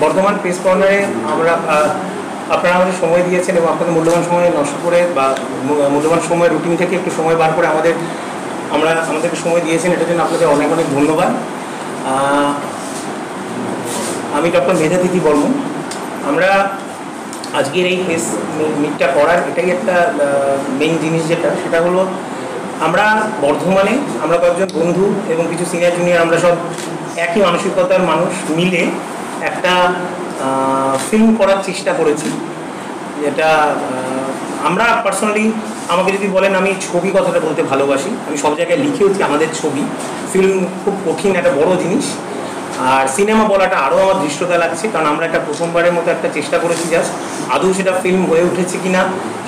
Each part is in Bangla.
বর্ধমান প্রেস কর্নারে আমরা আপনারা আমাদের সময় দিয়েছেন এবং আপনাদের মূল্যবান সময় নষ্ট করে বা মূল্যবান সময় রুটিন থেকে একটু সময় বার করে আমাদেরকে সময় দিয়েছেন, এটার জন্য আপনাদের অনেক অনেক ধন্যবাদ। আমি ডক্টর মেধাতিথি বর্মন। আমরা আজকের এই প্রেস মিটটা করার এটাই একটা মেইন জিনিস সেটা হলো আমরা বর্ধমানে আমরা কয়েকজন বন্ধু এবং কিছু সিনিয়র জুনিয়র আমরা সব একই মানসিকতার মানুষ মিলে একটা ফিল্ম করার চেষ্টা করেছি, যেটা আমরা পার্সোনালি, আমাকে যদি বলেন আমি ছবি কথাটা বলতে ভালোবাসি, আমি সব জায়গায় লিখেওছি আমাদের ছবি। ফিল্ম খুব কঠিন একটা বড় জিনিস, আর সিনেমা বলাটা আরও আমার দৃশ্যতা লাগছে, কারণ আমরা একটা প্রথমবারের মতো একটা চেষ্টা করেছি, জাস্ট আদৌ সেটা ফিল্ম হয়ে উঠেছে কিনা।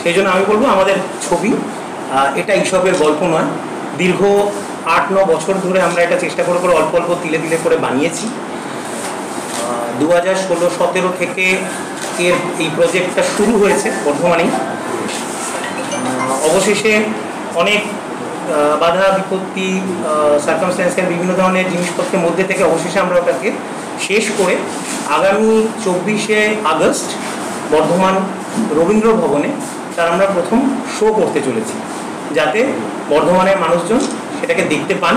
সেই জন্য আমি বলবো আমাদের ছবি এটা এইসবের গল্প নয়। দীর্ঘ 8-9 বছর ধরে আমরা এটা চেষ্টা করে অল্প অল্প তিলে তিলে করে বানিয়েছি। 2016-17 থেকে এই প্রজেক্টটা শুরু হয়েছে বর্ধমানেই। অবশেষে অনেক বাধা বিপত্তি, সার্কামস্ট্যান্সের বিভিন্ন ধরনের জিনিসপত্রের মধ্যে থেকে অবশেষে আমরা ওটাকে শেষ করে আগামী 24শে আগস্ট বর্ধমান রবীন্দ্র ভবনে তার আমরা প্রথম শো করতে চলেছি, যাতে বর্ধমানের মানুষজন সেটাকে দেখতে পান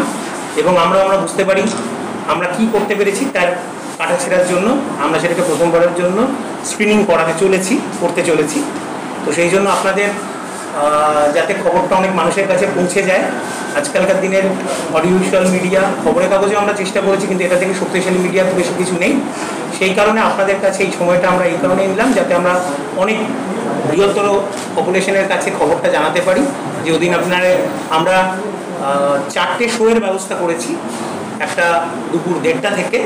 এবং আমরা বুঝতে পারি আমরা কি করতে পেরেছি। তার কাটাছেড়ার জন্য আমরা সেটাকে প্রথমবারের জন্য স্ক্রিনিং করতে চলেছি। তো সেই জন্য আপনাদের যাতে খবরটা অনেক মানুষের কাছে পৌঁছে যায়, আজকালকার দিনের অডিও ভিজুয়াল মিডিয়া, খবরের কাগজেও আমরা চেষ্টা করেছি, কিন্তু এটা থেকে শক্তিশালী মিডিয়া তো বেশি কিছু নেই। সেই কারণে আপনাদের কাছে এই সময়টা আমরা এই কারণে নিলাম, যাতে আমরা অনেক বৃহত্তর পপুলেশনের কাছে খবরটা জানাতে পারি। যে ওদিন আমরা 4টে শোয়ের ব্যবস্থা করেছি, একটা দুপুর 1:30 থেকে,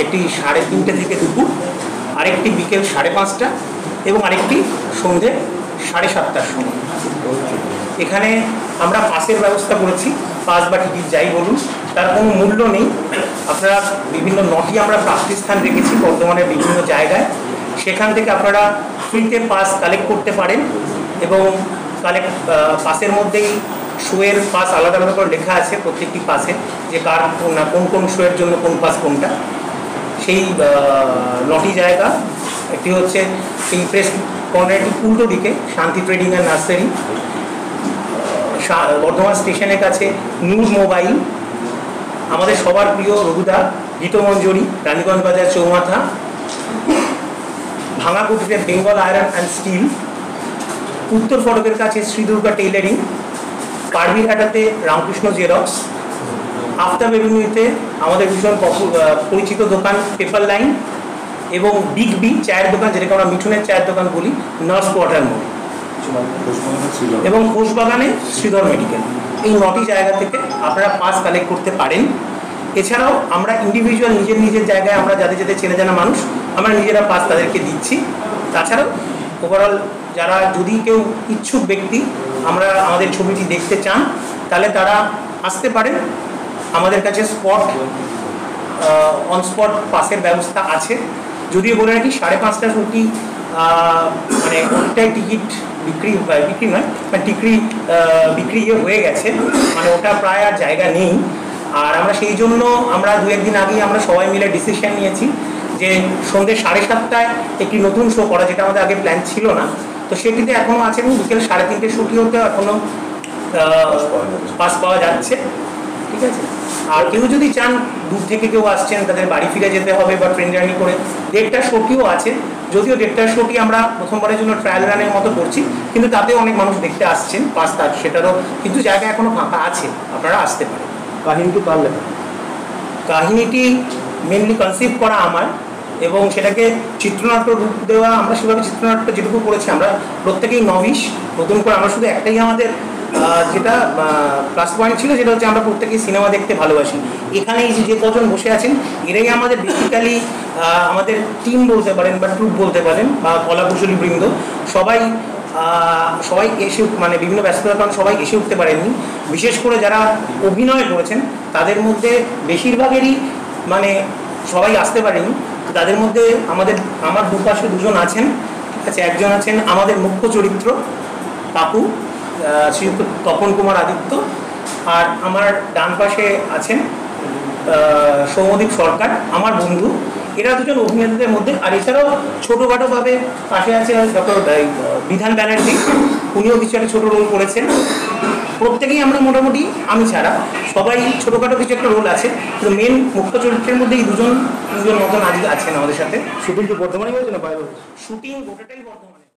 একটি 3:30 থেকে দুপুর, আরেকটি বিকেল 5:30 এবং আরেকটি সন্ধ্যে 7:30টার সময়। এখানে আমরা পাসের ব্যবস্থা করেছি, পাস বা টিকিট যাই বলুন, তার কোনো মূল্য নেই। আপনারা বিভিন্ন 9টি আমরা প্রাপ্তি স্থান রেখেছি বর্ধমানের বিভিন্ন জায়গায়, সেখান থেকে আপনারা ফ্রিতে পাস কালেক্ট করতে পারেন এবং পাসের মধ্যেই শোয়ের পাস আলাদা আলাদা করে লেখা আছে প্রত্যেকটি পাসে, যে কার কোন শোয়ের জন্য কোন পাস কোনটা। সেই 9টি জায়গা, একটি হচ্ছে এই প্রেস কর্নারটি উল্টো দিকে শান্তি ট্রেডিং অ্যান্ড নার্সারি, বর্ধমান স্টেশনের কাছে নূর মোবাইল, আমাদের সবার প্রিয় রঘুদা গীতমঞ্জরি রানীগঞ্জ বাজার চৌমাথা, ভাঙাকুটিতে বেঙ্গল আয়রন অ্যান্ড স্টিল, উত্তর ফটকের কাছে শ্রী দুর্গা টেইলারিং, পারবিরহাটাতে রামকৃষ্ণ জেরক্স, আফতাব এভিনিউতে আমাদের ভীষণ পরিচিত দোকান পেপার লাইন এবং বিগ বি চায়ের দোকান, যেটাকে আমরা মিঠুনের চায়ের দোকান বলি, নার্স কোয়ার্টার মোড় এবং ঘোষবাগানে শ্রীধর মেডিকেল। এই 9টি জায়গা থেকে আপনারা পাস কালেক্ট করতে পারেন। এছাড়াও আমরা ইন্ডিভিজুয়াল নিজের জায়গায় আমরা যাদের চেনা জানা মানুষ আমরা নিজেরা পাস তাদেরকে দিচ্ছি। তাছাড়াও ওভারঅল যারা যদি কেউ ইচ্ছুক ব্যক্তি আমাদের ছবিটি দেখতে চান, তাহলে তারা আসতে পারেন। আমাদের কাছে অন স্পট পাসের ব্যবস্থা আছে। যদিও বলে রাখি 5:30 ছুটি, মানে অনেকটাই টিকিট বিক্রি নয়, মানে বিক্রি হয়ে গেছে, মানে ওটা প্রায় আর জায়গা নেই। আর আমরা সেই জন্য 2-1 দিন আগেই আমরা সবাই মিলে ডিসিশন নিয়েছি যে সন্ধ্যে 7:30টায় একটি নতুন শো করা, যেটা আমাদের আগে প্ল্যান ছিল না। তো সেটিতে এখনও আছে এবং বিকেল 3:30 ছুটি হতে এখনও পাস পাওয়া যাচ্ছে, ঠিক আছে। আর কেউ যদি চান দূর থেকে কেউ আসছেন, তাদের বাড়ি ফিরে যেতে হবে বা ট্রেন জার্নি করে, 1:30টার শোটিও আছে। যদিও 1:30টার শোটি আমরা প্রথমবারের জন্য ট্রায়াল রানের মতো করছি, কিন্তু তাতেও অনেক মানুষ দেখতে আসছেন পাস, সেটারও কিন্তু জায়গা এখনও ফাঁকা আছে, আপনারা আসতে পারেন। কাহিনীটি কার লেখা? কাহিনীটি মেনলি কনসিভ করা আমার, এবং সেটাকে চিত্রনাট্য রূপ দেওয়া আমরা সেভাবে চিত্রনাট্য যেটুকু করেছি, আমরা প্রত্যেকেই নবিশ, নতুন করে। আমরা শুধু একটাই আমাদের যেটা প্লাস পয়েন্ট ছিল, সেটা হচ্ছে আমরা প্রত্যেকেই সিনেমা দেখতে ভালোবাসি। এখানে যে কজন বসে আছেন, এরাই আমাদের বেসিক্যালি আমাদের টিম বলতে পারেন বা ট্রুপ বলতে পারেন বা কলাকুশলী বৃন্দ। সবাই এসে, মানে বিভিন্ন ব্যস্ততার কারণে সবাই এসে উঠতে পারেননি। বিশেষ করে যারা অভিনয় করেছেন তাদের মধ্যে বেশিরভাগেরই মানে সবাই আসতে পারেনি। তাদের মধ্যে আমার দুপাশে 2জন আছেন, ঠিক আছে। একজন আছেন আমাদের মুখ্য চরিত্র কাকু, শ্রীযুক্ত তপন কুমার আদিত্য, আর আমার ডান পাশে আছেন সৌমদীপ সরকার, আমার বন্ধু, এরা দুজন অভিনেতাদের মধ্যে। আর এছাড়াও ছোটোখাটোভাবে পাশে আছে ডক্টর বিধান ব্যানার্জি, উনিও কিছু একটা ছোটো রোল করেছেন। প্রত্যেকেই আমরা মোটামুটি, আমি ছাড়া সবাই ছোটোখাটো কিছু একটা রোল আছে, কিন্তু মেন মুখ্য চরিত্রের মধ্যে এই দুজন মতন আজকে আছেন আমাদের সাথে। শুটিং কি বর্ধমানে হয়েছে না বাইরে? শুটিং গোটাটাই বর্ধমানে।